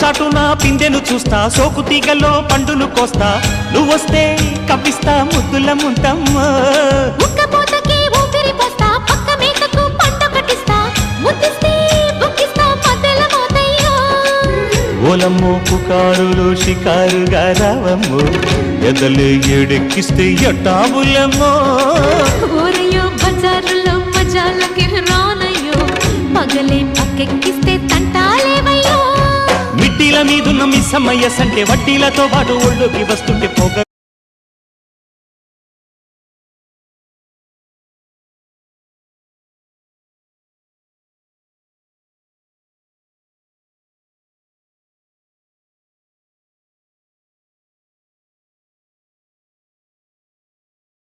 చాటున పిందెను చూస్తా, సోకు తీగల్లో పండును కోస్తా, నువ్వొస్తే కప్పిస్తా ముద్దుల ముంతమ్మ. ఉక్కపోతకి ఊపిరి పోస్తా, పక్క మేకకు పంట కట్టిస్తా, ముద్దిస్తే బుక్కిస్తా మధ్యల మోతయ్యో. ఓలమ్మో పుకారులు షికారుగా రావమ్మో, ఎదలు ఎడెక్కిస్తే ఎట్టాబులమ్మో. ఊరయ్యో బజారులో మజాలకి రానయ్యో, పగలే పక్కెక్కిస్తే తంటాలేవయ్యో. మిట్టిల మీదున్న మిస్సమ్మయ్య సంటే వడ్డీలతో పాటు ఒళ్ళోకి వస్తుంటే పొగ